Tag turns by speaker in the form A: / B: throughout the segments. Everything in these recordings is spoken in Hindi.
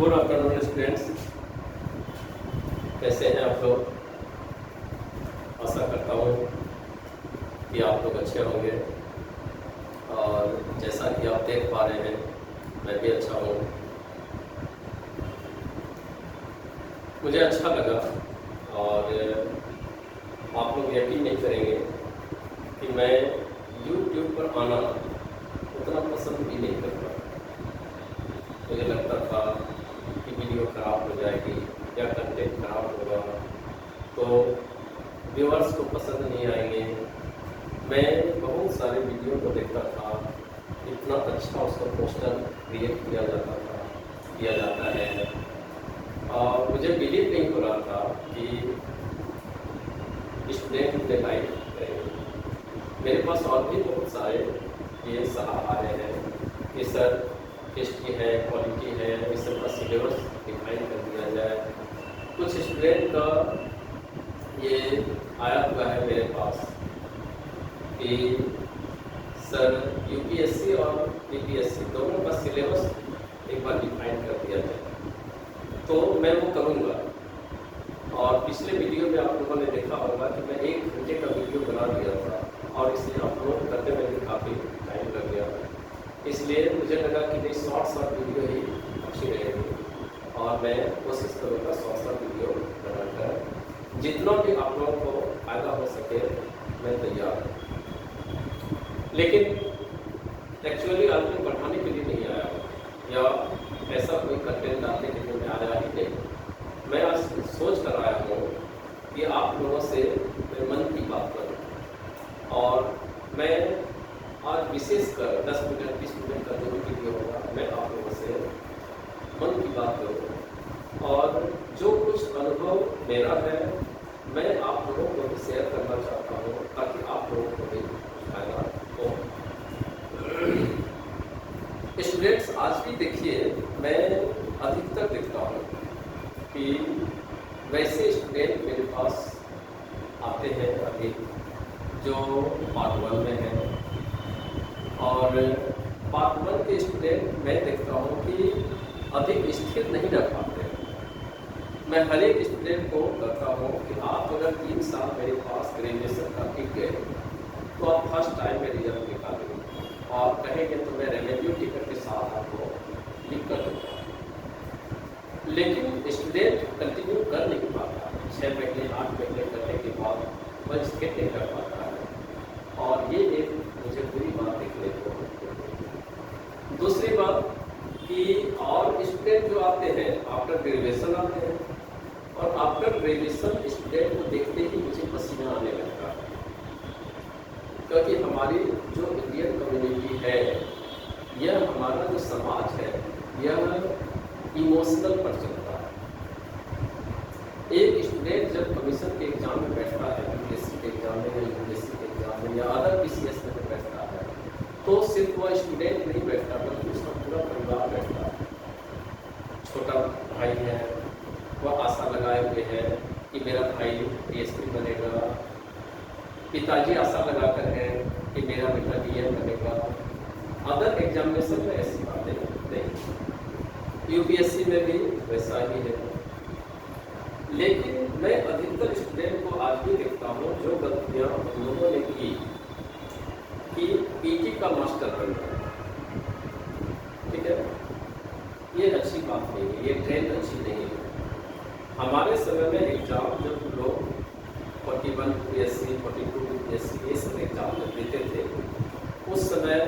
A: गुड आफ्टरनून स्टूडेंट्स, कैसे हैं आप लोग। आशा करता हूँ कि आप लोग अच्छे होंगे और जैसा कि आप देख पा रहे हैं मैं भी अच्छा हूँ। मुझे अच्छा लगा और आप लोग यकीन नहीं करेंगे कि मैं YouTube पर आना उतना पसंद भी नहीं करता। मुझे लगता था कि वीडियो ख़राब हो जाएगी या कंटेंट ख़राब होगा तो व्यूअर्स को पसंद नहीं आएंगे। मैं बहुत सारे वीडियो को देखता था, इतना अच्छा उसका पोस्टर क्रिएट किया जाता है और मुझे बिलीव नहीं हो रहा था कि स्टूडेंट मुझे लाइक करेंगे। मेरे पास और भी बहुत सारे ये सलाह आ रहे हैं कि सर हिस्ट्री है, क्वालिटी है, इस सब का सिलेबस डिफाइन कर दिया जाए। कुछ स्टूडेंट का ये आया हुआ है मेरे पास कि सर यूपीएससी और पीपीएससी दोनों का सिलेबस एक बार डिफाइन कर दिया जाए, तो मैं वो करूँगा। और पिछले वीडियो में आप लोगों ने देखा होगा कि मैं 1 घंटे का वीडियो बना दिया था और इसे अपलोड करने में भी काफ़ी टाइम लग गया। इसलिए मुझे लगा कि नहीं, शॉर्ट वीडियो ही अच्छी रहेगी और मैं कोशिश करूँगा शॉर्ट वीडियो बनाकर जितना भी आप लोगों को फायदा हो सके मैं तैयार हूँ। लेकिन एक्चुअली आदमी पढ़ाने के लिए नहीं आया या ऐसा कोई कंटेंट डालने के लिए मैं आया ही नहीं। मैं आज सोच कर आया हूँ कि आप लोगों से मैं मन की बात करूँ और मैं आज विशेषकर 10 मिनट 20 मिनट का जो वीडियो होगा मैं आप लोगों से मन की बात करूँ और जो कुछ अनुभव मेरा है मैं आप लोगों को भी शेयर करना चाहता हूँ ताकि आप लोगों को भी फायदा हो। स्टूडेंट्स, आज भी देखिए मैं अधिकतर देखता हूँ कि वैसे स्टूडेंट मेरे पास आते हैं अभी जो पार्ट 1 में हैं और पार्ट 1 के स्टूडेंट मैं देखता हूँ कि अधिक स्थिर नहीं रह पाते। मैं हर एक स्टूडेंट को कहता हूँ कि आप अगर 3 साल मेरे पास ग्रेजुएशन का टिक गए तो आप फर्स्ट टाइम में रिजल्ट निकालेंगे और कहेंगे तो मैं रेवेन्यू टिकट के साथ आपको लिख कर दूँगा। लेकिन स्टूडेंट कंटिन्यू कर नहीं पाता, 6 महीने 8 महीने करने के बाद वह स्केट नहीं कर पाता है और ये एक मुझे बुरी बात देखने को मिलती है। दूसरी बात कि और स्टूडेंट जो आते हैं आफ्टर ग्रेजुएशन आते हैं और आफ्टर ग्रेजुएशन स्टूडेंट को देखते ही मुझे पसीना आने लगता है, क्योंकि हमारी जो इंडियन कम्युनिटी है, यह हमारा जो समाज है, यह इमोशनल पर चलता है। एक स्टूडेंट जब कमीशन के एग्जाम में बैठता है, यूपीएससी के एग्जाम में या यूपीएससी के एग्जाम में या अदर पीसीएस में बैठता है, तो सिर्फ वह स्टूडेंट नहीं बैठता बल्कि उसका पूरा परिवार बैठता है। छोटा भाई है, वह आशा लगाए हुए है कि मेरा भाई डीएसपी बनेगा, पिताजी आशा लगाकर है कि मेरा बेटा डीएम बनेगा। अदर एग्जामिनेशन में ऐसी बातें नहीं, यूपीएससी में भी वैसा ही है। लेकिन मैं अधिकतर स्टूडेंट को आज भी देखता हूँ जो गलतियाँ उन लोगों ने की कि पीटी का मास्टर बन गया। ठीक है, ये अच्छी बात नहीं है, ये ट्रेंड अच्छी नहीं है। हमारे समय में एग्जाम जब लोग 41 यूपीएससी 42 यूपीएससी ये सब एग्जाम जब देते थे, उस समय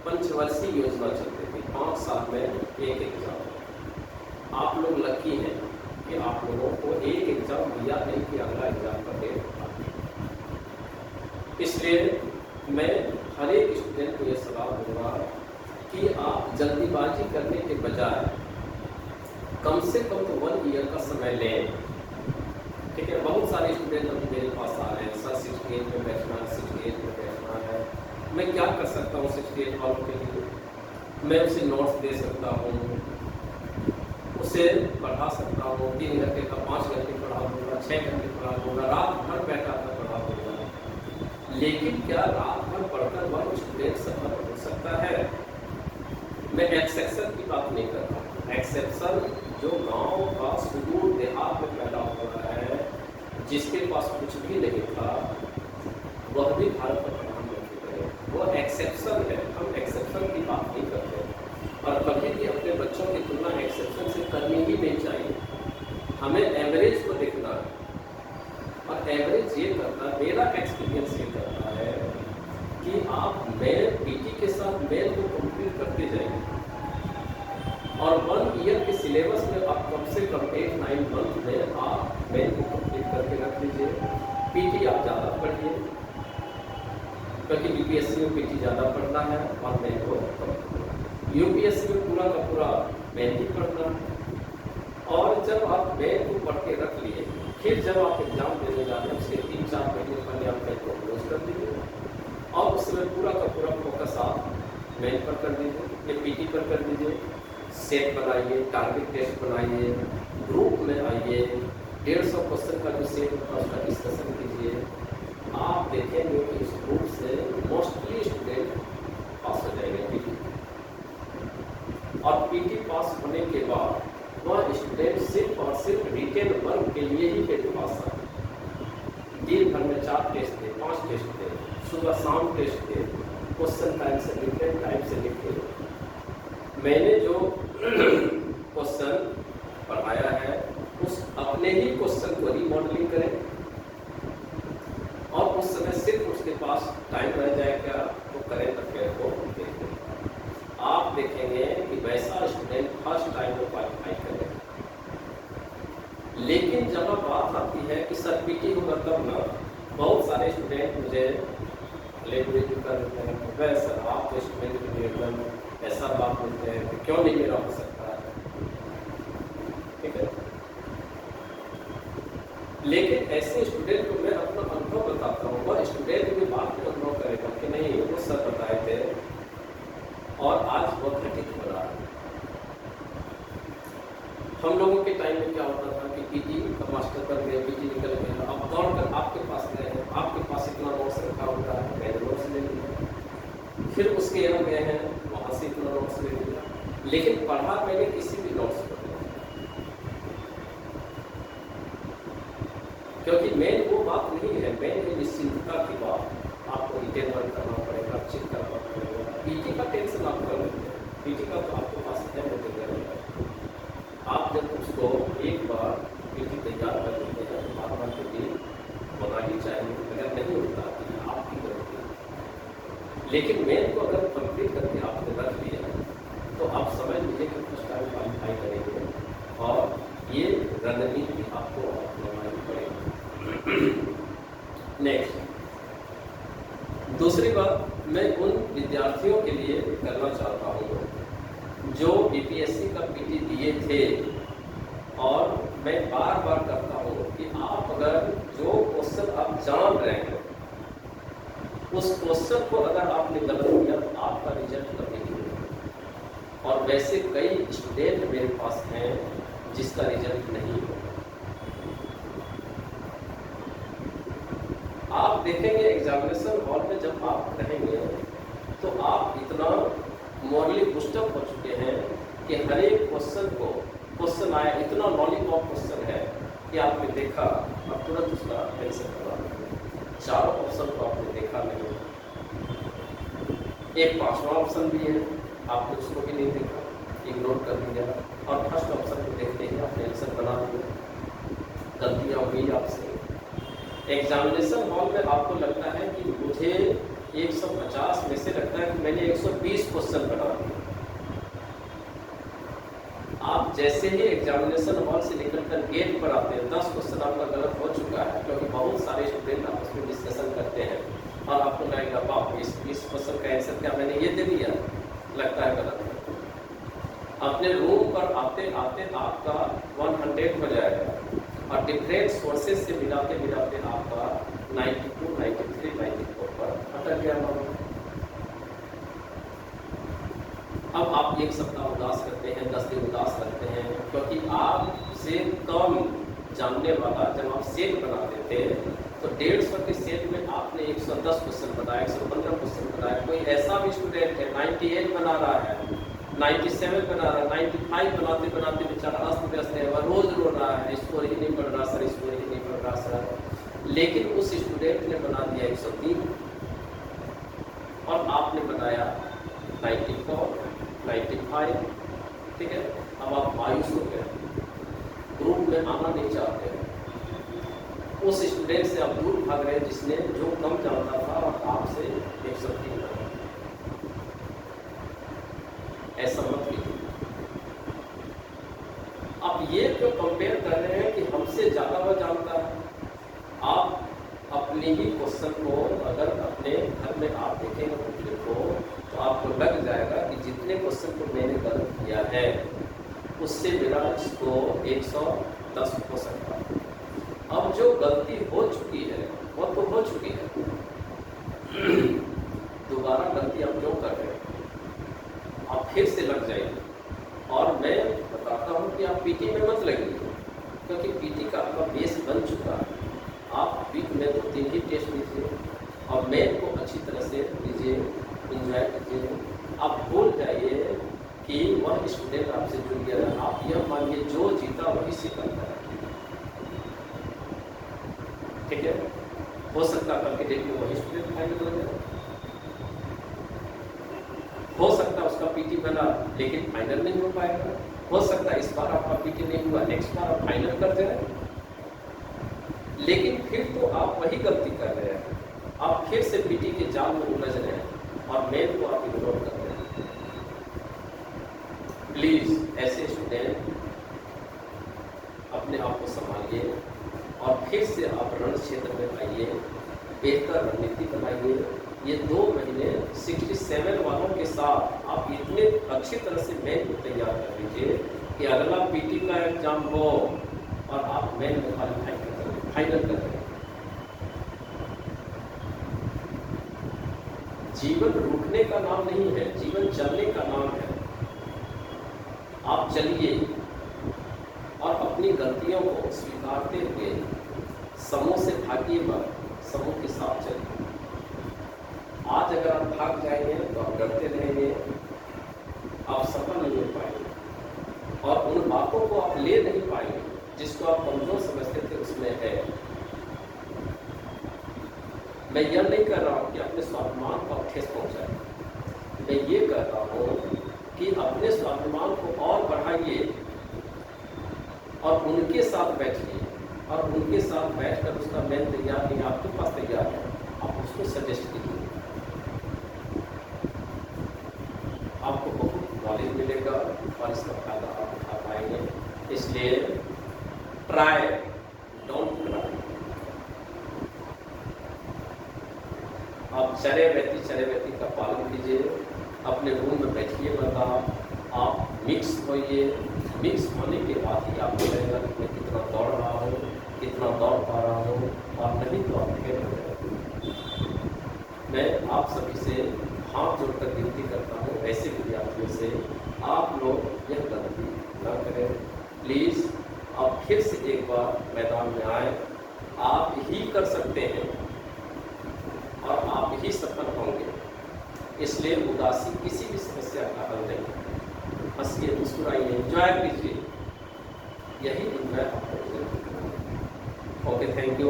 A: पंचवर्षीय योजना चलती थी, 5 साल में एक एग्जाम। आप लोग लकी हैं कि आप लोगों को एक एग्जाम दिया नहीं कि अगला एग्जाम का डेट था। इसलिए मैं हर एक स्टूडेंट को ये सलाह दूंगा कि आप जल्दीबाजी करने के बजाय कम से कम तो 1 ईयर का समय लें। ठीक है, बहुत सारे स्टूडेंट अभी मेरे पास आ रहे हैं, सर 68 में बैठना है, 68 में बैठना है। मैं क्या कर सकता हूँ 68 वालों के लिए? मैं उसे नोट्स दे सकता हूँ, उसे पढ़ा सकता हूँ, 3 घंटे का 5 घंटे पढ़ा दूँगा, 6 घंटे पढ़ा दूँगा, रात भर बैठा कर पढ़ा दूँगा। लेकिन क्या रात भर पढ़कर वह स्टूडेंट सफल हो सकता है? मैं एक्सेप्शन की बात नहीं कर रहा हूँ, एक्सेप्शन जो गांव का सुदूर देहात में पैदा हुआ है, जिसके पास कुछ भी नहीं था, वह भी भारत का प्रधानमंत्री बने, वो एक्सेप्शन है। हम एक्सेप्शन की बात नहीं करते और कभी भी अपने बच्चों की तुलना एक्सेप्शन से करनी ही नहीं चाहिए। हमें एवरेज को देखना है और एवरेज ये करता, मेरा एक्सपीरियंस ये करता है कि आप मेल पीटी के साथ मेल को कंप्लीट करते जाएंगे और 1 ईयर के सिलेबस में आप कम से कम 8-9 मंथ में आप मेल को कंप्लीट करके रख लीजिए। पीटी आप ज़्यादा पढ़िए क्योंकि यूपीएससी में पीटी ज़्यादा पढ़ना है और मेल को यूपीएससी में पूरा का पूरा मेल ही पढ़ना है। और जब आप मेल को पढ़ के रख लिए, फिर जब आप एग्जाम देने जा रहे हैं उसके 3-4 महीने पहले आप मेल को क्लोज कर दीजिए और उसमें पूरा का पूरा फोकस आप मेल पर कर दीजिए या पीटी पर कर दीजिए। सेट बनाइए, टारगेट टेस्ट बनाइए, ग्रुप में आइए, 150 क्वेश्चन का जो सेट होता है उसका डिस्कशन कीजिए। आप देखेंगे कि इस ग्रुप से मोस्टली स्टूडेंट पास हो जाएंगे पीटी। और पीटी पास होने के बाद वह स्टूडेंट सिर्फ और सिर्फ रिटेन वर्क के लिए ही पेपर पास है। दिन भर में 4 टेस्ट थे, 5 टेस्ट थे, सुबह शाम टेस्ट थे, क्वेश्चन टाइम से डिफरेंट टाइप से लिखे। मैंने जो क्वेश्चन पढ़ाया है उस अपने ही क्वेश्चन को रीमॉडलिंग करें और उस समय सिर्फ उसके पास टाइम रह जाएगा तो करेंट अफेयर को देखें। आप देखेंगे कि वैसा स्टूडेंट फर्स्ट टाइम में क्वालिफाई करेगा। लेकिन जब बात आती है कि सर पीटी होगा तब ना, बहुत सारे स्टूडेंट मुझे लैंग्वेज कर देते हैं, वह सर आप तो स्टूडेंट के लिए एकदम ऐसा बात बोलते हैं कि क्यों नहीं मेरा हो सकता है, ठीक है। लेकिन ऐसे स्टूडेंट को मैं अपना अनुभव बताता हूँ, वह स्टूडेंट भी बात में अनुभव करेगा कि नहीं वो सर बताए थे और आज वो घटित हो रहा है। हम लोगों के टाइम में क्या होता था कि पीटी का मास्टर कर गया, पीटी निकल गया, अब दौड़ कर आपके पास गए हैं, आपके पास इतना नोट्स रखा होता है, मैंने नोट्स ले लिया, फिर उसके यहाँ गए हैं, वहाँ से इतना नोट्स ले लिया, लेकिन पढ़ा मैंने किसी भी नोट्स पर नहीं। क्योंकि मेन वो बात नहीं है, मेन है निश्चिंतता की बात। आपको रिटेन वर्क करना पड़ेगा, चेक करना पड़ेगा। पीटी का टेंशन आप कर लेते हैं, पीटी का तो आपके पास है मटेरियल। आप जब उसको एक बार पीटी तैयार कर लेते हैं तो बार-बार पीटी होना ही चाहिए। अगर नहीं होता तो आपकी गलती। लेकिन मेन को अगर कंप्लीट करके आपने रख लिया तो आप समझ लीजिए कि फर्स्ट टाइम क्वालिफाई करेंगे और ये रणनीति आपको अपनानी पड़ेगी। नेक्स्ट, दूसरी बात मैं उन विद्यार्थियों के लिए करना चाहता हूँ जो बीपीएससी का पीटी दिए थे, और मैं बार बार करता हूँ कि आप अगर जो क्वेश्चन आप जान रहे हैं उस क्वेश्चन को अगर आपने गलत किया तो आपका रिजल्ट कभी नहीं होगा। और वैसे कई स्टूडेंट मेरे पास हैं जिसका रिजल्ट नहीं होगा। आप देखेंगे एग्जामिनेशन हॉल में जब आप रहेंगे तो आप इतना मॉरली बुस्टअप हो चुके हैं कि हर एक क्वेश्चन आया, इतना लॉलीपॉप क्वेश्चन है कि आपने देखा अब तुरंत उसका आंसर करवा देंगे। चारों ऑप्शन को आपने देखा नहीं, एक 5वां ऑप्शन भी है आपने उसको भी नहीं देखा, इग्नोर कर दिया, और फर्स्ट ऑप्शन को देखते ही आपने आंसर बना दिया। गलतियाँ हुई आपसे। एग्जामिनेशन हॉल में आपको लगता है कि मुझे 150 में से लगता है कि मैंने 120 क्वेश्चन बना दिए। आप जैसे ही एग्जामिनेशन हॉल से निकलकर गेट पर आते हैं 10 क्वेश्चन आपका गलत हो चुका है, क्योंकि बहुत सारे स्टूडेंट आपस में डिस्कशन करते हैं और आपको लगेगा बाप इस क्वेश्चन का आंसर क्या मैंने ये दे दिया, लगता है गलत। अपने रूम पर आते आते आपका 100 हो जाएगा और डिफरेंट सोर्सेज से मिलाते मिलाते आपका 92, 93, 94 पर अटक गया मामला। अब आप 1 सप्ताह उदास करते हैं, 10 दिन उदास रखते हैं, क्योंकि आपसे कम जानने वाला जब आप सेट बनाते थे तो 150 के सेट में आपने 110 क्वेश्चन बनाया, 115 क्वेश्चन बनाया। कोई ऐसा भी स्टूडेंट है 98 बना रहा है, 97 बना रहा, 95 बनाते बनाते बेचारा अस्त व्यस्त है, वह रोज रो रहा है, स्कोर ही नहीं बढ़ रहा सर, स्कोर ही नहीं बढ़ रहा सर। लेकिन उस स्टूडेंट ने बना दिया 103 और आपने बनाया 94, 95, ठीक है। अब आप मायूस हो गए, ग्रुप में आना नहीं चाहते हैं, उस स्टूडेंट से आप दूर भाग रहे हैं जिसने जो कम जानता था और आपसे 103 बना। ऐसा मत कीजिए। अब ये जो कंपेयर कर रहे हैं कि हमसे ज़्यादा वह जानता है, आप अपने ही क्वेश्चन को अगर अपने घर में आप देखेंगे बुकलेट को, तो आपको लग जाएगा कि जितने क्वेश्चन को मैंने गलत किया है उससे मेरा स्कोर 110 हो सकता है। अब जो गलती हो चुकी है वो तो हो चुकी है, दोबारा गलती आप क्यों कर रहे हैं? आप फिर से लग जाएंगे। और मैं बताता हूँ कि आप पीटी में मत लगिए, क्योंकि पीटी का आपका बेस बन चुका है। आप वीक में तो 3 ही टेस्ट लीजिए और मैथ को अच्छी तरह से लीजिए, इंजॉय कीजिए। आप भूल जाइए कि वह स्टूडेंट आपसे जुड़ गया है। आप यह मानिए जो जीता वही सिखाता है, ठीक है। हो सकता कल के डेट में वही स्टूडेंट फाइनल हो जाए, हो सकता उसका पीटी बना लेकिन फाइनल नहीं हो पाएगा, हो सकता इस बार आपका पीटी नहीं हुआ, नेक्स्ट बार आप फाइनल कर दे रहे हैं, लेकिन फिर तो आप वही गलती कर रहे हैं। आप फिर से पीटी के जाल में उलझ रहे हैं और मेल को आप इग्नोर कर रहे हैं। प्लीज ऐसे स्टूडेंट अपने आप को संभालिए और फिर से आप रण क्षेत्र में आइए, बेहतर रणनीति बनाइए। ये 2 महीने 67 वालों के साथ आप इतने अच्छी तरह से मेन को तैयार कर लीजिए कि अगला पीटी का एग्जाम हो और आप मेन में क्वालिफाई कर फाइनल कर रहे हैं। जीवन रुकने का नाम नहीं है, जीवन चलने का नाम है। आप चलिए और अपनी गलतियों को स्वीकारते हुए समूह से भागिए मत, समूह के साथ चलिए। आज अगर आप भाग जाएंगे तो आप डरते रहेंगे, आप सफल नहीं हो पाएंगे और उन बातों को आप ले नहीं पाएंगे जिसको आप कमजोर समझते थे उसमें है। मैं यह नहीं कर रहा हूँ कि अपने स्वाभिमान को ठेस पहुँचाए, मैं ये कह रहा हूँ कि अपने स्वाभिमान को और बढ़ाइए और उनके साथ बैठिए और उनके साथ बैठकर उसका मेन तैयार नहीं आपके पास तैयार है, आप उसको सजेस्ट कीजिए। आपको बहुत नॉलेज मिलेगा और इसका फायदा आप उठा पाएंगे। इसलिए ट्राई डोंट ट्राई। आप चर्यावृत्ति का पालन कीजिए, अपने रूम में बैठिए, मतलब आप मिक्स होइए। मिक्स होने के बाद ही आपको लगेगा कि मैं कितना दौड़ रहा हूँ, कितना दौड़ पा रहा हूँ, और नहीं तो आप फेल हो जाएंगे। मैं आप सभी से हाथ जोड़कर विनती करता हूँ, ऐसे विद्यार्थियों से आप लोग यह गलती न करें प्लीज़। आप फिर से एक बार मैदान में आए, आप ही कर सकते हैं और आप ही सफल होंगे। इसलिए उदासी किसी भी समस्या का हल नहीं। हंसिए, मुस्कुराइए, एंजॉय कीजिए, यही एंजॉय आपको। Okay, thank you.